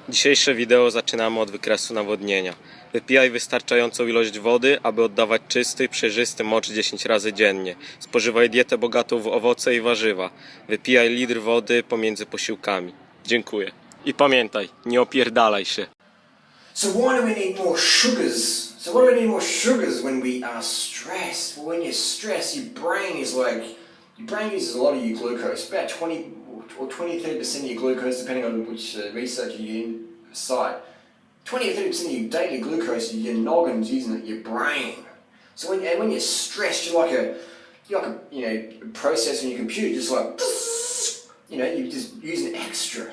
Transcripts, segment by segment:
Dzisiejsze wideo zaczynamy od wykresu nawodnienia. Wypijaj wystarczającą ilość wody, aby oddawać czysty, przejrzysty mocz 10 razy dziennie. Spożywaj dietę bogatą w owoce i warzywa. Wypijaj litr wody pomiędzy posiłkami. Dziękuję. I pamiętaj, nie opierdalaj się. So why do we need more sugars? So why do we need more sugars when we are stressed? Well, when you're stressed, your brain uses a lot of your glucose, about 20 or 30% of your glucose, depending on which research you cite. 20 or 30% of your daily glucose, your noggin's using it, your brain. So when you're stressed, you're like a processor in your computer, just like, you're just using extra.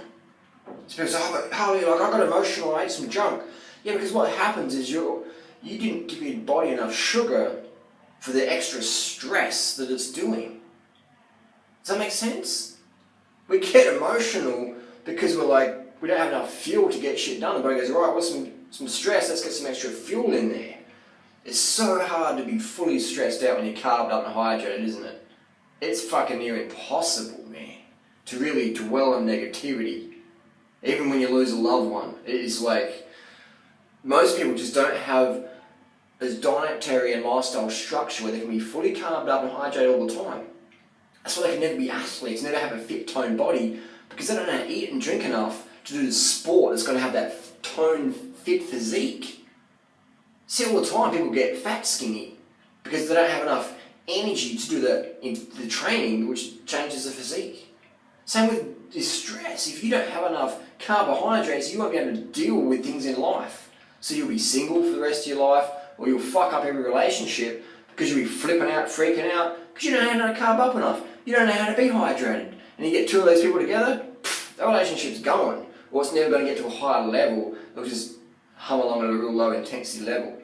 So people say, Harley, I got emotional, I ate some junk. Yeah, because what happens is you didn't give your body enough sugar for the extra stress that it's doing. Does that make sense? We get emotional because we don't have enough fuel to get shit done. The body goes, right, what's some stress, let's get some extra fuel in there. It's so hard to be fully stressed out when you're carved up and hydrated, isn't it? It's fucking near impossible, man, to really dwell on negativity. Even when you lose a loved one, it is like, most people just don't have this dietary and lifestyle structure where they can be fully carved up and hydrated all the time. That's why they can never be athletes, never have a fit, toned body, because they don't know how to eat and drink enough to do the sport that's going to have that toned, fit physique. See, all the time people get fat skinny because they don't have enough energy to do the training which changes the physique. Same with this stress. If you don't have enough carbohydrates, you won't be able to deal with things in life. So you'll be single for the rest of your life, or you'll fuck up every relationship because you'll be flipping out, freaking out, because you don't know how to carb up enough. You don't know how to be hydrated. And you get two of those people together, the relationship's going. Or it's never going to get to a higher level. It'll just hum along at a real low intensity level.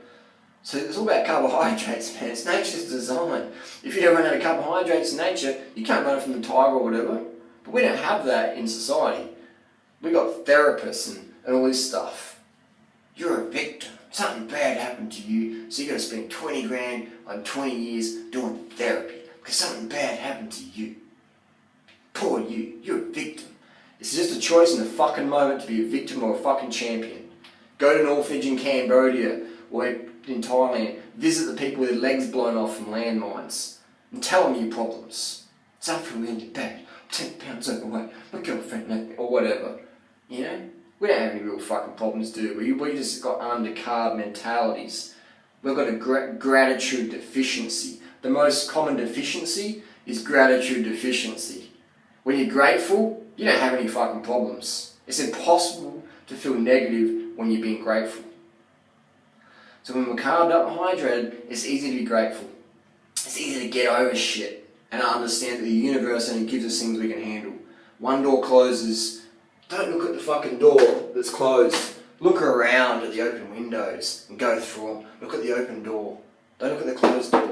So it's all about carbohydrates, man. It's nature's design. If you don't run out of carbohydrates in nature, you can't run from the tiger or whatever. But we don't have that in society. We got therapists and all this stuff. You're a victim. Something bad happened to you, so you got to spend 20 grand on 20 years doing therapy because something bad happened to you. Poor you. You're a victim. It's just a choice in the fucking moment to be a victim or a fucking champion. Go to an orphanage in Cambodia or in Thailand. Visit the people with their legs blown off from landmines and tell them your problems. Something really bad. 10 pounds overweight. My girlfriend left me, or whatever. You know? We don't have any real fucking problems, do we? We just got undercarb mentalities. We've got a gratitude deficiency. The most common deficiency is gratitude deficiency. When you're grateful, you don't have any fucking problems. It's impossible to feel negative when you're being grateful. So when we're carved up and hydrated, it's easy to be grateful. It's easy to get over shit and understand that the universe only gives us things we can handle. One door closes. Don't look at the fucking door that's closed. Look around at the open windows and go through them. Look at the open door. Don't look at the closed door.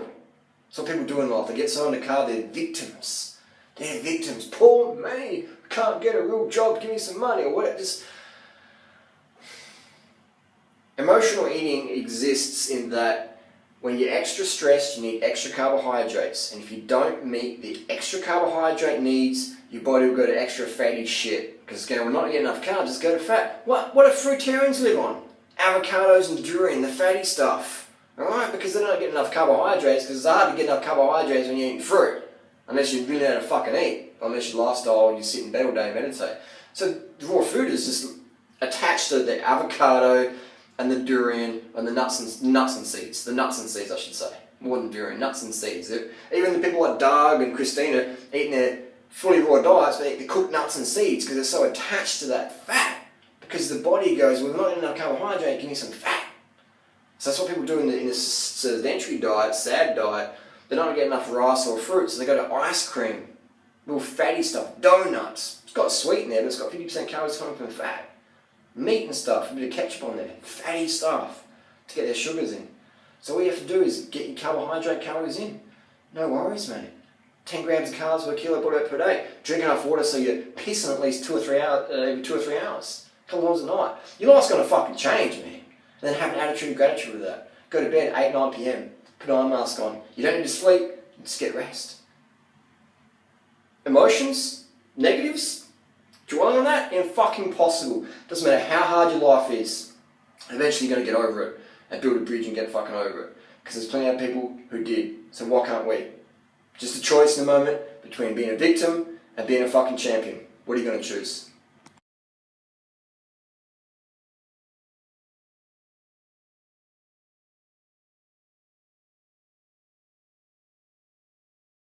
That's what people do in life. They get so undercarved, they're victims. They're victims. Poor me. Can't get a real job. Give me some money or whatever. Just emotional eating exists in that when you're extra stressed, you need extra carbohydrates. And if you don't meet the extra carbohydrate needs, your body will go to extra fatty shit. Because again, we're not getting enough carbs, just go to fat. What do fruitarians live on? Avocados and durian, the fatty stuff. Alright? Because they don't get enough carbohydrates, because it's hard to get enough carbohydrates when you're eating fruit. Unless you really know how to fucking eat. Unless your lifestyle, you sit in bed all day and meditate. So raw food is just attached to the avocado and the durian and the nuts and seeds. The nuts and seeds, I should say. More than durian, nuts and seeds. Even the people like Doug and Christina eating their fully raw diets, but they cook nuts and seeds because they're so attached to that fat. Because the body goes, well, we're not enough carbohydrate, give me some fat. So that's what people do in the sedentary diet, sad diet. They don't get enough rice or fruit, so they go to ice cream, real fatty stuff, donuts. It's got sweet in there, but it's got 50% calories coming from fat. Meat and stuff, a bit of ketchup on there, fatty stuff to get their sugars in. So all you have to do is get your carbohydrate calories in. No worries, mate. 10 grams of carbs per kilo body weight per day. Drink enough water so you're pissing at least 2 or 3 hours, every 2 or 3 hours. A couple times a night. Your life's going to fucking change, man. And then have an attitude of gratitude with that. Go to bed at 8, 9 p.m. Put an eye mask on. You don't need to sleep. Just get rest. Emotions, negatives, Dwelling on that, impossible. Doesn't matter how hard your life is. Eventually you're going to get over it and build a bridge and get fucking over it. Because there's plenty of people who did. So why can't we? Just a choice in the moment between being a victim and being a fucking champion. What are you going to choose?